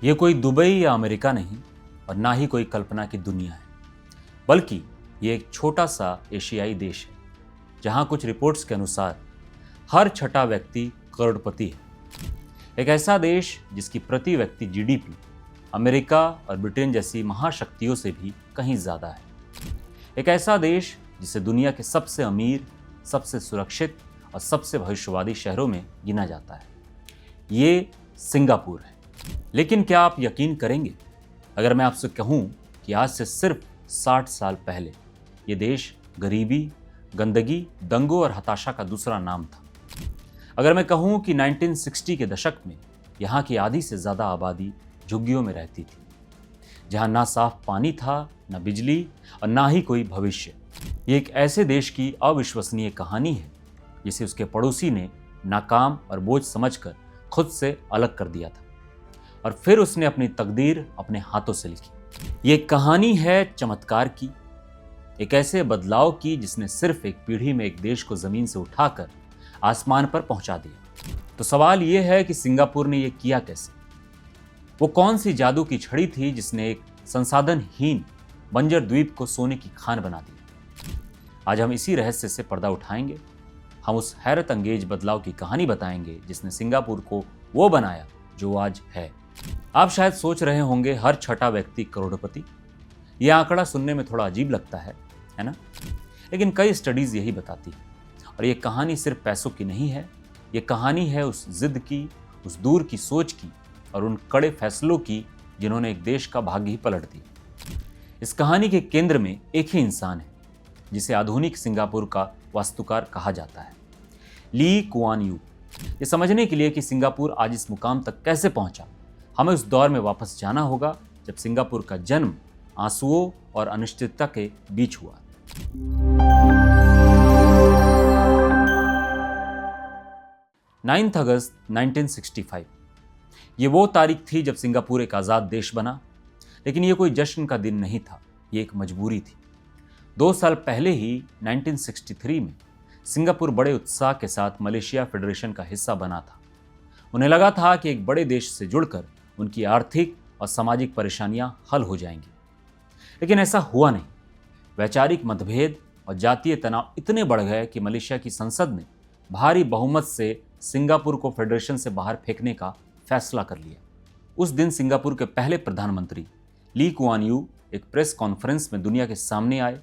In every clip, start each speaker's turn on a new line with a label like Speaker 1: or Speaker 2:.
Speaker 1: ये कोई दुबई या अमेरिका नहीं और ना ही कोई कल्पना की दुनिया है, बल्कि ये एक छोटा सा एशियाई देश है जहाँ कुछ रिपोर्ट्स के अनुसार हर छठा व्यक्ति करोड़पति है। एक ऐसा देश जिसकी प्रति व्यक्ति जीडीपी अमेरिका और ब्रिटेन जैसी महाशक्तियों से भी कहीं ज़्यादा है। एक ऐसा देश जिसे दुनिया के सबसे अमीर, सबसे सुरक्षित और सबसे भविष्यवादी शहरों में गिना जाता है। ये सिंगापुर है। लेकिन क्या आप यकीन करेंगे अगर मैं आपसे कहूँ कि आज से सिर्फ 60 साल पहले ये देश गरीबी, गंदगी, दंगों और हताशा का दूसरा नाम था। अगर मैं कहूँ कि 1960 के दशक में यहाँ की आधी से ज़्यादा आबादी झुग्गियों में रहती थी, जहाँ ना साफ पानी था, ना बिजली और ना ही कोई भविष्य। ये एक ऐसे देश की अविश्वसनीय कहानी है जिसे उसके पड़ोसी ने नाकाम और बोझ समझकर खुद से अलग कर दिया था और फिर उसने अपनी तकदीर अपने हाथों से लिखी। ये कहानी है चमत्कार की, एक ऐसे बदलाव की जिसने सिर्फ एक पीढ़ी में एक देश को जमीन से उठाकर आसमान पर पहुंचा दिया। तो सवाल यह है कि सिंगापुर ने यह किया कैसे? वो कौन सी जादू की छड़ी थी जिसने एक संसाधनहीन बंजर द्वीप को सोने की खान बना दी? आज हम इसी रहस्य से पर्दा उठाएंगे। हम उस हैरत अंगेज बदलाव की कहानी बताएंगे जिसने सिंगापुर को वो बनाया जो आज है। आप शायद सोच रहे होंगे, हर छठा व्यक्ति करोड़पति। यह आंकड़ा सुनने में थोड़ा अजीब लगता है ना? लेकिन कई स्टडीज यही बताती है। और ये कहानी सिर्फ पैसों की नहीं है, ये कहानी है उस जिद की, उस दूर की सोच की और उन कड़े फैसलों की जिन्होंने एक देश का भाग्य ही पलट दिया। इस कहानी के केंद्र में एक ही इंसान है जिसे आधुनिक सिंगापुर का वास्तुकार कहा जाता है, ली कुआन यू। ये समझने के लिए कि सिंगापुर आज इस मुकाम तक कैसे पहुंचा, हमें उस दौर में वापस जाना होगा जब सिंगापुर का जन्म आंसुओं और अनिश्चितता के बीच हुआ। अगस्त 1965 ये वो तारीख थी जब सिंगापुर एक आज़ाद देश बना। लेकिन ये कोई जश्न का दिन नहीं था, ये एक मजबूरी थी। 2 साल पहले ही 1963 में सिंगापुर बड़े उत्साह के साथ मलेशिया फेडरेशन का हिस्सा बना था। उन्हें लगा था कि एक बड़े देश से जुड़कर उनकी आर्थिक और सामाजिक परेशानियां हल हो जाएंगी। लेकिन ऐसा हुआ नहीं। वैचारिक मतभेद और जातीय तनाव इतने बढ़ गए कि मलेशिया की संसद ने भारी बहुमत से सिंगापुर को फेडरेशन से बाहर फेंकने का फैसला कर लिया। उस दिन सिंगापुर के पहले प्रधानमंत्री ली कुआन यू एक प्रेस कॉन्फ्रेंस में दुनिया के सामने आए,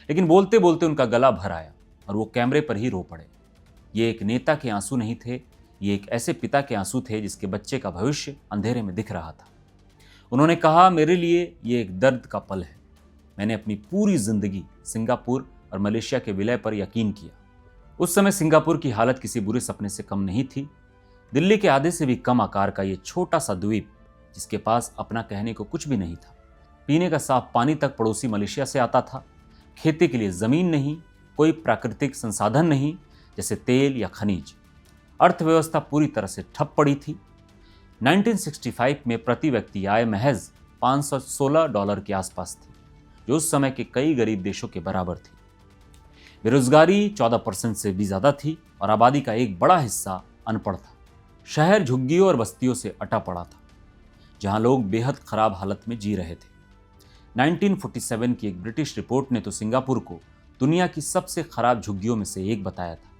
Speaker 1: लेकिन बोलते बोलते उनका गला भर आया और वो कैमरे पर ही रो पड़े। ये एक नेता के आंसू नहीं थे, ये एक ऐसे पिता के आंसू थे जिसके बच्चे का भविष्य अंधेरे में दिख रहा था। उन्होंने कहा, मेरे लिए ये एक दर्द का पल है। मैंने अपनी पूरी जिंदगी सिंगापुर और मलेशिया के विलय पर यकीन किया। उस समय सिंगापुर की हालत किसी बुरे सपने से कम नहीं थी। दिल्ली के आधे से भी कम आकार का ये छोटा सा द्वीप जिसके पास अपना कहने को कुछ भी नहीं था। पीने का साफ पानी तक पड़ोसी मलेशिया से आता था। खेती के लिए जमीन नहीं, कोई प्राकृतिक संसाधन नहीं जैसे तेल या खनिज। अर्थव्यवस्था पूरी तरह से ठप पड़ी थी। 1965 में प्रति व्यक्ति आय महज $516 के आसपास थी, जो उस समय के कई गरीब देशों के बराबर थी। बेरोजगारी 14% से भी ज़्यादा थी और आबादी का एक बड़ा हिस्सा अनपढ़ था। शहर झुग्गियों और बस्तियों से अटा पड़ा था, जहां लोग बेहद खराब हालत में जी रहे थे। 1947 की एक ब्रिटिश रिपोर्ट ने तो सिंगापुर को दुनिया की सबसे खराब झुग्गियों में से एक बताया था।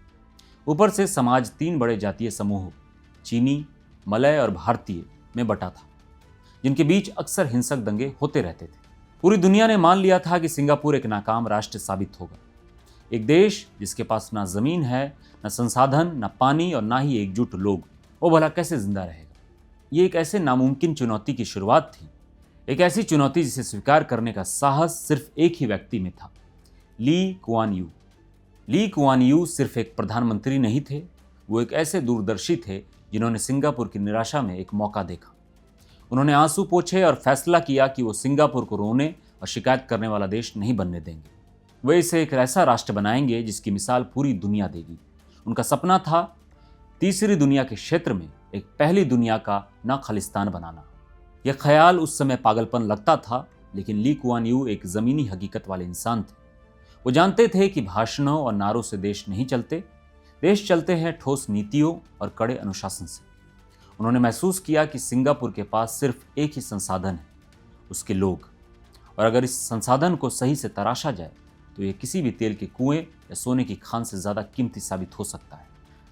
Speaker 1: ऊपर से समाज 3 बड़े जातीय समूहों, चीनी, मलय और भारतीय, में बटा था, जिनके बीच अक्सर हिंसक दंगे होते रहते थे। पूरी दुनिया ने मान लिया था कि सिंगापुर एक नाकाम राष्ट्र साबित होगा। एक देश जिसके पास ना जमीन है, ना संसाधन, ना पानी और ना ही एकजुट लोग, वो भला कैसे जिंदा रहेगा? ये एक ऐसे नामुमकिन चुनौती की शुरुआत थी, एक ऐसी चुनौती जिसे स्वीकार करने का साहस सिर्फ एक ही व्यक्ति में था, Lee Kuan Yew. Lee Kuan Yew सिर्फ एक प्रधानमंत्री नहीं थे, वो एक ऐसे दूरदर्शी थे जिन्होंने सिंगापुर की निराशा में एक मौका देखा। उन्होंने आंसू पोंछे और फैसला किया कि वो सिंगापुर को रोने और शिकायत करने वाला देश नहीं बनने देंगे। वे इसे एक ऐसा राष्ट्र बनाएंगे जिसकी मिसाल पूरी दुनिया देगी। उनका सपना था तीसरी दुनिया के क्षेत्र में एक पहली दुनिया का न खालिस्तान बनाना। यह ख्याल उस समय पागलपन लगता था, लेकिन ली कुआन यू एक ज़मीनी हकीकत वाले इंसान थे। वो जानते थे कि भाषणों और नारों से देश नहीं चलते, देश चलते हैं ठोस नीतियों और कड़े अनुशासन से। उन्होंने महसूस किया कि सिंगापुर के पास सिर्फ एक ही संसाधन है, उसके लोग, और अगर इस संसाधन को सही से तराशा जाए तो ये किसी भी तेल के कुएं या सोने की खान से ज़्यादा कीमती साबित हो सकता है।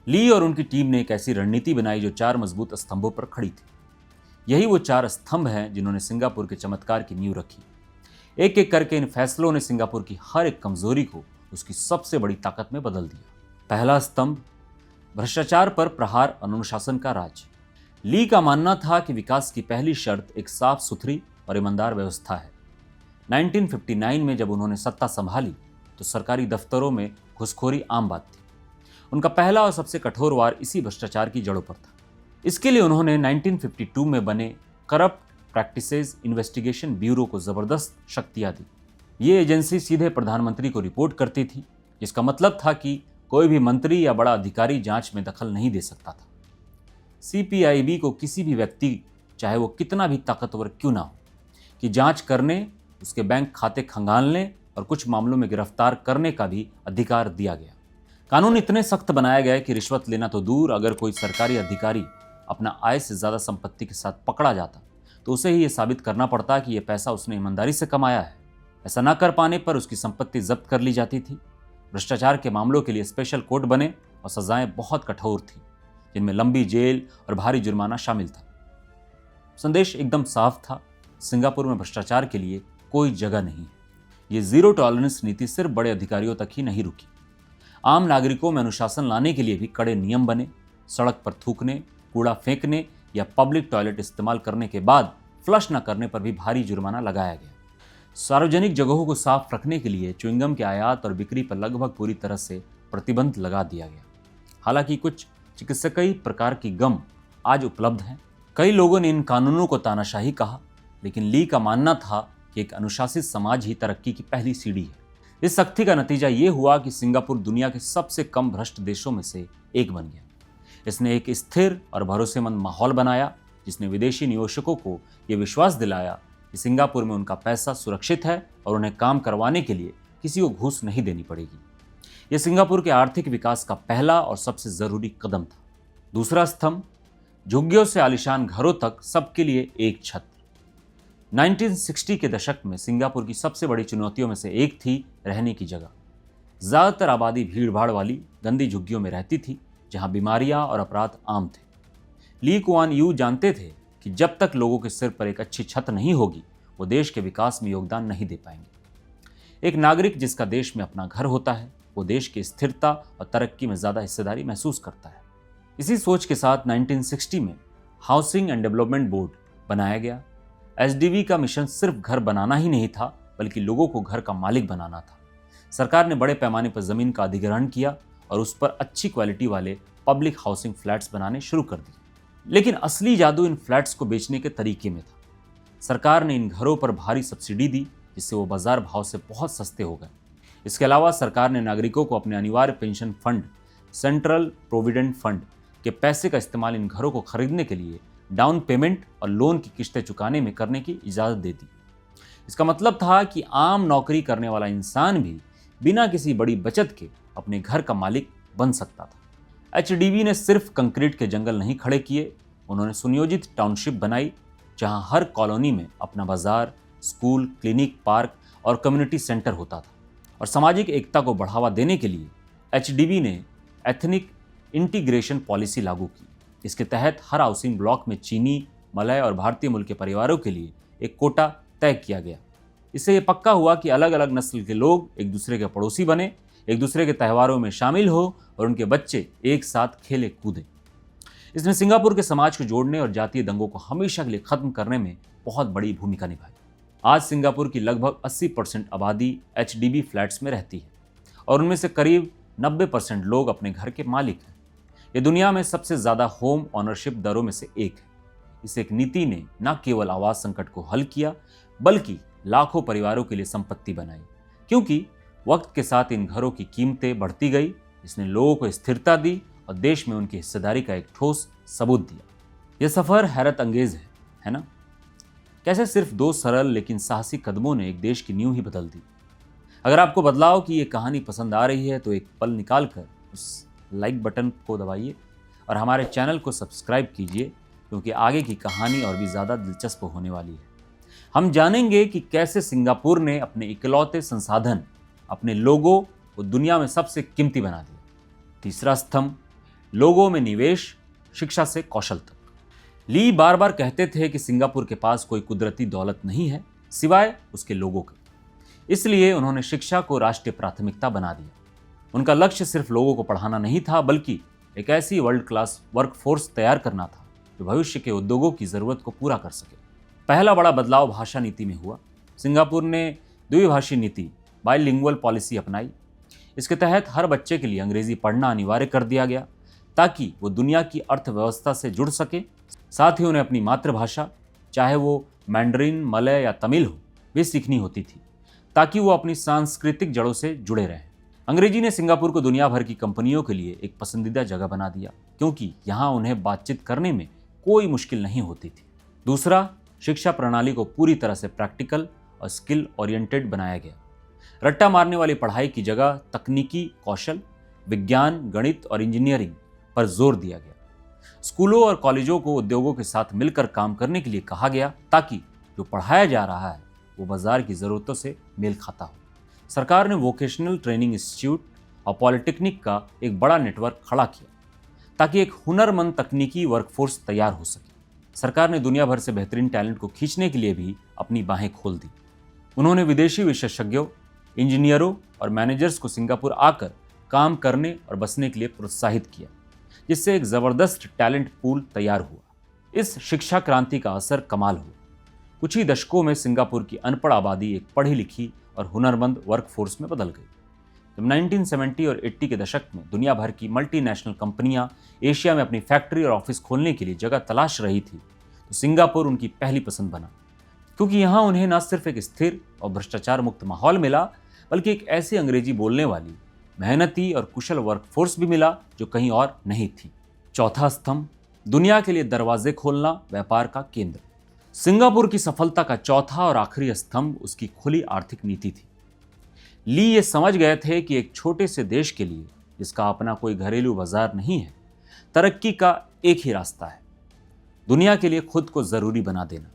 Speaker 1: ली और उनकी टीम ने एक ऐसी रणनीति बनाई जो 4 मजबूत स्तंभों पर खड़ी थी। यही वो 4 स्तंभ हैं जिन्होंने सिंगापुर के चमत्कार की नींव रखी। एक एक करके इन फैसलों ने सिंगापुर की हर एक कमजोरी को उसकी सबसे बड़ी ताकत में बदल दिया। पहला स्तंभ, भ्रष्टाचार पर प्रहार, अनुशासन का राज। ली का मानना था कि विकास की पहली शर्त एक साफ सुथरी और ईमानदार व्यवस्था है। 1959 में जब उन्होंने सत्ता संभाली तो सरकारी दफ्तरों में घुसखोरी आम बात थी। उनका पहला और सबसे कठोर वार इसी भ्रष्टाचार की जड़ों पर था। इसके लिए उन्होंने 1952 में बने करप्ट प्रैक्टिसेस इन्वेस्टिगेशन ब्यूरो को जबरदस्त शक्तियां दी। ये एजेंसी सीधे प्रधानमंत्री को रिपोर्ट करती थी, जिसका मतलब था कि कोई भी मंत्री या बड़ा अधिकारी जांच में दखल नहीं दे सकता था। CPIB को किसी भी व्यक्ति, चाहे वो कितना भी ताकतवर क्यों ना हो, कि जांच करने, उसके बैंक खाते खंगालने और कुछ मामलों में गिरफ्तार करने का भी अधिकार दिया गया। कानून इतने सख्त बनाया गया कि रिश्वत लेना तो दूर, अगर कोई सरकारी अधिकारी अपना आय से ज़्यादा संपत्ति के साथ पकड़ा जाता तो उसे ही ये साबित करना पड़ता कि यह पैसा उसने ईमानदारी से कमाया है। ऐसा न कर पाने पर उसकी संपत्ति जब्त कर ली जाती थी। भ्रष्टाचार के मामलों के लिए स्पेशल कोर्ट बने और सजाएं बहुत कठोर थी, जिनमें लंबी जेल और भारी जुर्माना शामिल था। संदेश एकदम साफ था, सिंगापुर में भ्रष्टाचार के लिए कोई जगह नहीं है। ये जीरो टॉलरेंस नीति सिर्फ बड़े अधिकारियों तक ही नहीं रुकी। आम नागरिकों में अनुशासन लाने के लिए भी कड़े नियम बने। सड़क पर थूकने, कूड़ा फेंकने या पब्लिक टॉयलेट इस्तेमाल करने के बाद फ्लश न करने पर भी भारी जुर्माना लगाया गया। सार्वजनिक जगहों को साफ रखने के लिए च्युइंगम के आयात और बिक्री पर लगभग पूरी तरह से प्रतिबंध लगा दिया गया। हालांकि कुछ चिकित्सकीय प्रकार की गम आज उपलब्ध हैं। कई लोगों ने इन कानूनों को तानाशाही कहा, लेकिन ली का मानना था कि एक अनुशासित समाज ही तरक्की की पहली सीढ़ी है। इस सख्ती का नतीजा ये हुआ कि सिंगापुर दुनिया के सबसे कम भ्रष्ट देशों में से एक बन गया। इसने एक स्थिर और भरोसेमंद माहौल बनाया, जिसने विदेशी निवेशकों को यह विश्वास दिलाया कि सिंगापुर में उनका पैसा सुरक्षित है और उन्हें काम करवाने के लिए किसी को घूस नहीं देनी पड़ेगी। यह सिंगापुर के आर्थिक विकास का पहला और सबसे जरूरी कदम था। दूसरा स्तंभ, झुग्गियों से आलीशान घरों तक सबके लिए एक छत। 1960 के दशक में सिंगापुर की सबसे बड़ी चुनौतियों में से एक थी रहने की जगह। ज़्यादातर आबादी भीड़भाड़ वाली गंदी झुग्गियों में रहती थी, जहां बीमारियां और अपराध आम थे। ली कुआन यू जानते थे कि जब तक लोगों के सिर पर एक अच्छी छत नहीं होगी, वो देश के विकास में योगदान नहीं दे पाएंगे। एक नागरिक जिसका देश में अपना घर होता है, वो देश की स्थिरता और तरक्की में ज़्यादा हिस्सेदारी महसूस करता है। इसी सोच के साथ 1960 में हाउसिंग एंड डेवलपमेंट बोर्ड बनाया गया। SDB का मिशन सिर्फ घर बनाना ही नहीं था, बल्कि लोगों को घर का मालिक बनाना था। सरकार ने बड़े पैमाने पर ज़मीन का अधिग्रहण किया और उस पर अच्छी क्वालिटी वाले पब्लिक हाउसिंग फ्लैट्स बनाने शुरू कर दिए। लेकिन असली जादू इन फ्लैट्स को बेचने के तरीके में था। सरकार ने इन घरों पर भारी सब्सिडी दी, जिससे वो बाजार भाव से बहुत सस्ते हो गए। इसके अलावा सरकार ने नागरिकों को अपने अनिवार्य pension fund, central provident fund के पैसे का इस्तेमाल इन घरों को खरीदने के लिए डाउन पेमेंट और लोन की किस्तें चुकाने में करने की इजाज़त दे दी। इसका मतलब था कि आम नौकरी करने वाला इंसान भी बिना किसी बड़ी बचत के अपने घर का मालिक बन सकता था। HDB ने सिर्फ कंक्रीट के जंगल नहीं खड़े किए, उन्होंने सुनियोजित टाउनशिप बनाई, जहां हर कॉलोनी में अपना बाजार, स्कूल, क्लिनिक, पार्क और कम्युनिटी सेंटर होता था। और सामाजिक एकता को बढ़ावा देने के लिए HDB ने एथनिक इंटीग्रेशन पॉलिसी लागू की। इसके तहत हर हाउसिंग ब्लॉक में चीनी, मलय और भारतीय मूल के परिवारों के लिए एक कोटा तय किया गया। इससे यह पक्का हुआ कि अलग अलग नस्ल के लोग एक दूसरे के पड़ोसी बने, एक दूसरे के त्योहारों में शामिल हो और उनके बच्चे एक साथ खेले कूदे। इसने सिंगापुर के समाज को जोड़ने और जातीय दंगों को हमेशा के लिए खत्म करने में बहुत बड़ी भूमिका निभाई। आज सिंगापुर की लगभग 80% आबादी HDB फ्लैट्स में रहती है और उनमें से करीब 90% लोग अपने घर के मालिक हैं। ये दुनिया में सबसे ज़्यादा होम ऑनरशिप दरों में से एक है। इस एक नीति ने न केवल आवास संकट को हल किया, बल्कि लाखों परिवारों के लिए संपत्ति बनाई, क्योंकि वक्त के साथ इन घरों की कीमतें बढ़ती गई। इसने लोगों को स्थिरता दी और देश में उनकी हिस्सेदारी का एक ठोस सबूत दिया। यह सफ़र हैरत अंगेज है ना? कैसे सिर्फ 2 सरल लेकिन साहसी कदमों ने एक देश की नींव ही बदल दी। अगर आपको बदलाव की ये कहानी पसंद आ रही है तो एक पल निकाल कर उस लाइक बटन को दबाइए और हमारे चैनल को सब्सक्राइब कीजिए, क्योंकि आगे की कहानी और भी ज़्यादा दिलचस्प होने वाली है। हम जानेंगे कि कैसे सिंगापुर ने अपने इकलौते संसाधन, अपने लोगों को दुनिया में सबसे कीमती बना दिया। तीसरा स्तंभ, लोगों में निवेश, शिक्षा से कौशल तक। ली बार बार कहते थे कि सिंगापुर के पास कोई कुदरती दौलत नहीं है सिवाय उसके लोगों के। इसलिए उन्होंने शिक्षा को राष्ट्रीय प्राथमिकता बना दिया। उनका लक्ष्य सिर्फ लोगों को पढ़ाना नहीं था, बल्कि एक ऐसी वर्ल्ड क्लास वर्कफोर्स तैयार करना था जो भविष्य के उद्योगों की जरूरत को पूरा कर सके। पहला बड़ा बदलाव भाषा नीति में हुआ। सिंगापुर ने द्विभाषी नीति, बाइलिंगुअल पॉलिसी अपनाई। इसके तहत हर बच्चे के लिए अंग्रेजी पढ़ना अनिवार्य कर दिया गया ताकि वो दुनिया की अर्थव्यवस्था से जुड़ सके। साथ ही उन्हें अपनी मातृभाषा, चाहे वो मैंडरिन, मलय या तमिल हो, भी सीखनी होती थी ताकि वो अपनी सांस्कृतिक जड़ों से जुड़े रहें। अंग्रेजी ने सिंगापुर को दुनिया भर की कंपनियों के लिए एक पसंदीदा जगह बना दिया, क्योंकि यहाँ उन्हें बातचीत करने में कोई मुश्किल नहीं होती थी। दूसरा, शिक्षा प्रणाली को पूरी तरह से प्रैक्टिकल और स्किल ओरिएंटेड बनाया गया। रट्टा मारने वाली पढ़ाई की जगह तकनीकी कौशल, विज्ञान, गणित और इंजीनियरिंग पर जोर दिया गया। स्कूलों और कॉलेजों को उद्योगों के साथ मिलकर काम करने के लिए कहा गया ताकि जो पढ़ाया जा रहा है वो बाजार की ज़रूरतों से मेल खाता हो। सरकार ने वोकेशनल ट्रेनिंग इंस्टीट्यूट और पॉलिटेक्निक का एक बड़ा नेटवर्क खड़ा किया ताकि एक हुनरमंद तकनीकी वर्कफोर्स तैयार हो सके। सरकार ने दुनिया भर से बेहतरीन टैलेंट को खींचने के लिए भी अपनी बाहें खोल दी। उन्होंने विदेशी विशेषज्ञों, इंजीनियरों और मैनेजर्स को सिंगापुर आकर काम करने और बसने के लिए प्रोत्साहित किया, जिससे एक ज़बरदस्त टैलेंट पूल तैयार हुआ। इस शिक्षा क्रांति का असर कमाल हुआ। कुछ ही दशकों में सिंगापुर की अनपढ़ आबादी एक पढ़ी लिखी और हुनरमंद वर्कफोर्स में बदल गई। जब 1970 और 80 के दशक में दुनिया भर की मल्टीनेशनल कंपनियां एशिया में अपनी फैक्ट्री और ऑफिस खोलने के लिए जगह तलाश रही थी, तो सिंगापुर उनकी पहली पसंद बना, क्योंकि यहाँ उन्हें न सिर्फ एक स्थिर और भ्रष्टाचार मुक्त माहौल मिला, बल्कि एक ऐसी अंग्रेजी बोलने वाली, मेहनती और कुशल वर्कफोर्स भी मिला जो कहीं और नहीं थी। चौथा स्तंभ, दुनिया के लिए दरवाजे खोलना, व्यापार का केंद्र। सिंगापुर की सफलता का चौथा और आखिरी स्तंभ उसकी खुली आर्थिक नीति थी। ली ये समझ गए थे कि एक छोटे से देश के लिए, जिसका अपना कोई घरेलू बाजार नहीं है, तरक्की का एक ही रास्ता है, दुनिया के लिए खुद को जरूरी बना देना।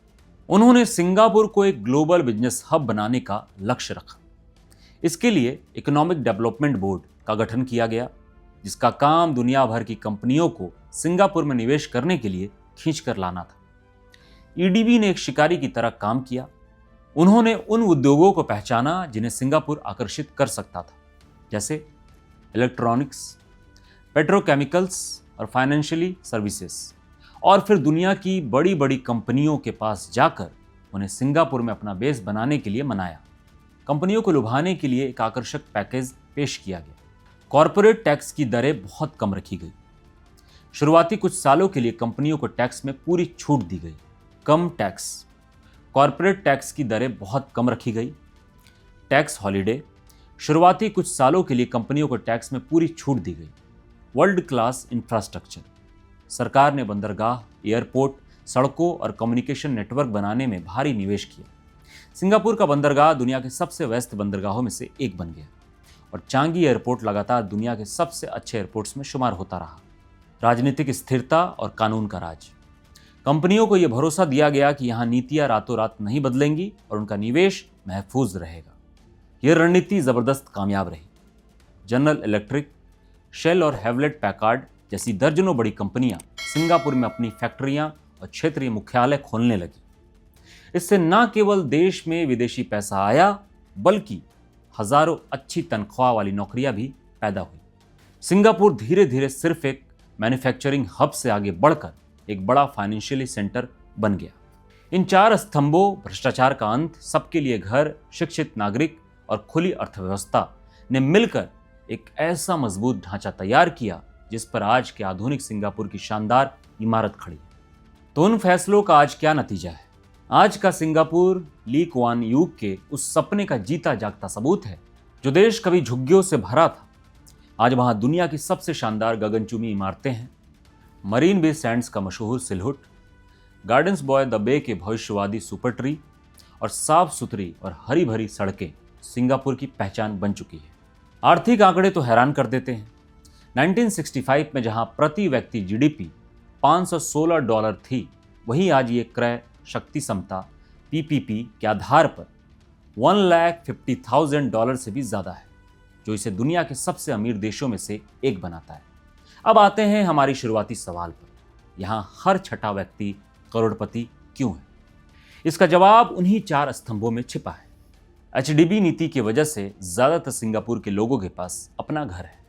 Speaker 1: उन्होंने सिंगापुर को एक ग्लोबल बिजनेस हब बनाने का लक्ष्य रखा। इसके लिए इकोनॉमिक डेवलपमेंट बोर्ड का गठन किया गया, जिसका काम दुनिया भर की कंपनियों को सिंगापुर में निवेश करने के लिए खींच कर लाना था। ईडीबी ने एक शिकारी की तरह काम किया। उन्होंने उन उद्योगों को पहचाना जिन्हें सिंगापुर आकर्षित कर सकता था, जैसे इलेक्ट्रॉनिक्स, पेट्रोकेमिकल्स और फाइनेंशियली सर्विसेज, और फिर दुनिया की बड़ी बड़ी कंपनियों के पास जाकर उन्हें सिंगापुर में अपना बेस बनाने के लिए मनाया। कंपनियों को लुभाने के लिए एक आकर्षक पैकेज पेश किया गया। कॉरपोरेट टैक्स की दरें बहुत कम रखी गई। शुरुआती कुछ सालों के लिए कंपनियों को टैक्स में पूरी छूट दी गई। कम टैक्स, कॉरपोरेट टैक्स की दरें बहुत कम रखी गई। टैक्स हॉलिडे, शुरुआती कुछ सालों के लिए कंपनियों को टैक्स में पूरी छूट दी गई। वर्ल्ड क्लास इंफ्रास्ट्रक्चर, सरकार ने बंदरगाह, एयरपोर्ट, सड़कों और कम्युनिकेशन नेटवर्क बनाने में भारी निवेश किया। सिंगापुर का बंदरगाह दुनिया के सबसे व्यस्त बंदरगाहों में से एक बन गया और चांगी एयरपोर्ट लगातार दुनिया के सबसे अच्छे एयरपोर्ट्स में शुमार होता रहा। राजनीतिक स्थिरता और कानून का राज, कंपनियों को यह भरोसा दिया गया कि यहाँ नीतियाँ रातों रात नहीं बदलेंगी और उनका निवेश महफूज रहेगा। यह रणनीति ज़बरदस्त कामयाब रही। जनरल इलेक्ट्रिक, शेल और हेवलेट पैकार्ड जैसी दर्जनों बड़ी कंपनियां सिंगापुर में अपनी फैक्ट्रियां और क्षेत्रीय मुख्यालय खोलने लगी। इससे न केवल देश में विदेशी पैसा आया, बल्कि हजारों अच्छी तनख्वाह वाली नौकरियां भी पैदा हुई। सिंगापुर धीरे धीरे सिर्फ एक मैन्युफैक्चरिंग हब से आगे बढ़कर एक बड़ा फाइनेंशियली सेंटर बन गया। इन चार स्तंभों, भ्रष्टाचार का अंत, सबके लिए घर, शिक्षित नागरिक और खुली अर्थव्यवस्था ने मिलकर एक ऐसा मजबूत ढांचा तैयार किया जिस पर आज के आधुनिक सिंगापुर की शानदार इमारत खड़ी है। तो उन फैसलों का आज क्या नतीजा है? आज का सिंगापुर ली कुआन यू के उस सपने का जीता जागता सबूत है जो देश कभी झुग्गियों से भरा था। आज वहां दुनिया की सबसे शानदार गगनचुंबी इमारतें हैं। मरीन बे सैंड्स का मशहूर सिलहुट, गार्डन्स बॉय द बे के भविष्यवादी सुपर ट्री और साफ सुथरी और हरी भरी सड़कें सिंगापुर की पहचान बन चुकी है। आर्थिक आंकड़े तो हैरान कर देते हैं। 1965 में जहां प्रति व्यक्ति जीडीपी $516 थी, वही आज ये क्रय शक्ति क्षमता पीपीपी के आधार पर $1,50,000 से भी ज़्यादा है, जो इसे दुनिया के सबसे अमीर देशों में से एक बनाता है। अब आते हैं हमारी शुरुआती सवाल पर, यहाँ हर छठा व्यक्ति करोड़पति क्यों है? इसका जवाब उन्हीं 4 स्तंभों में छिपा है। एचडीबी नीति की वजह से ज़्यादातर सिंगापुर के लोगों के पास अपना घर है।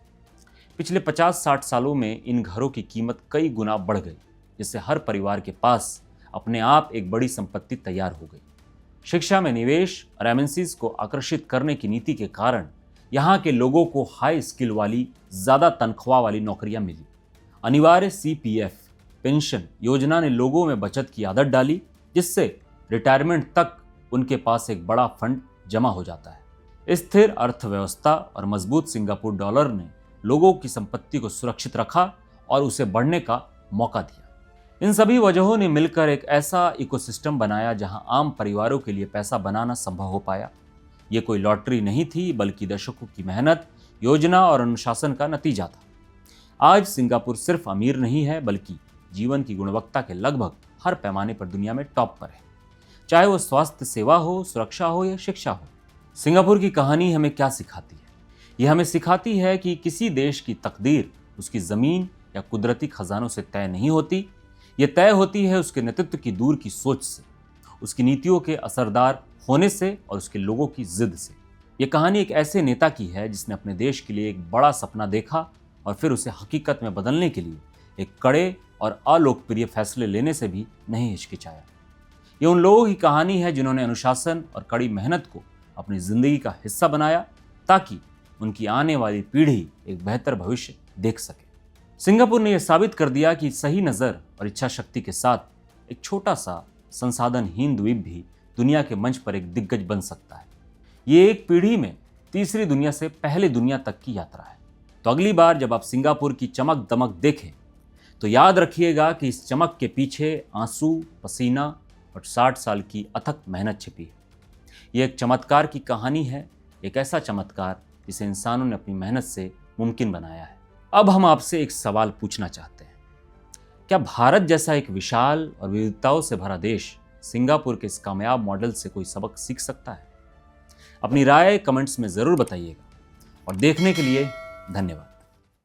Speaker 1: पिछले 50-60 सालों में इन घरों की कीमत कई गुना बढ़ गई, जिससे हर परिवार के पास अपने आप एक बड़ी संपत्ति तैयार हो गई। शिक्षा में निवेश और एमएनसीज को आकर्षित करने की नीति के कारण यहाँ के लोगों को हाई स्किल वाली, ज़्यादा तनख्वाह वाली नौकरियाँ मिली। अनिवार्य सीपीएफ पेंशन योजना ने लोगों में बचत की आदत डाली, जिससे रिटायरमेंट तक उनके पास एक बड़ा फंड जमा हो जाता है। स्थिर अर्थव्यवस्था और मजबूत सिंगापुर डॉलर ने लोगों की संपत्ति को सुरक्षित रखा और उसे बढ़ने का मौका दिया। इन सभी वजहों ने मिलकर एक ऐसा इकोसिस्टम बनाया जहां आम परिवारों के लिए पैसा बनाना संभव हो पाया। ये कोई लॉटरी नहीं थी, बल्कि दशकों की मेहनत, योजना और अनुशासन का नतीजा था। आज सिंगापुर सिर्फ अमीर नहीं है, बल्कि जीवन की गुणवत्ता के लगभग हर पैमाने पर दुनिया में टॉप पर है, चाहे वो स्वास्थ्य सेवा हो, सुरक्षा हो या शिक्षा हो। सिंगापुर की कहानी हमें क्या सिखाती है? यह हमें सिखाती है कि किसी देश की तकदीर उसकी ज़मीन या कुदरती खजानों से तय नहीं होती। ये तय होती है उसके नेतृत्व की दूर की सोच से, उसकी नीतियों के असरदार होने से और उसके लोगों की जिद से। ये कहानी एक ऐसे नेता की है जिसने अपने देश के लिए एक बड़ा सपना देखा और फिर उसे हकीकत में बदलने के लिए एक कड़े और अलोकप्रिय फैसले लेने से भी नहीं हिचकिचाया। ये उन लोगों की कहानी है जिन्होंने अनुशासन और कड़ी मेहनत को अपनी जिंदगी का हिस्सा बनाया, ताकि उनकी आने वाली पीढ़ी एक बेहतर भविष्य देख सके। सिंगापुर ने यह साबित कर दिया कि सही नज़र और इच्छा शक्ति के साथ एक छोटा सा संसाधनहीन द्वीप भी दुनिया के मंच पर एक दिग्गज बन सकता है। ये एक पीढ़ी में तीसरी दुनिया से पहले दुनिया तक की यात्रा है। तो अगली बार जब आप सिंगापुर की चमक दमक देखें, तो याद रखिएगा कि इस चमक के पीछे आंसू, पसीना और 60 साल की अथक मेहनत छिपी है। ये एक चमत्कार की कहानी है, एक ऐसा चमत्कार जिसे इंसानों ने अपनी मेहनत से मुमकिन बनाया है। अब हम आपसे एक सवाल पूछना चाहते हैं, क्या भारत जैसा एक विशाल और विविधताओं से भरा देश सिंगापुर के इस कामयाब मॉडल से कोई सबक सीख सकता है? अपनी राय कमेंट्स में ज़रूर बताइएगा और देखने के लिए धन्यवाद।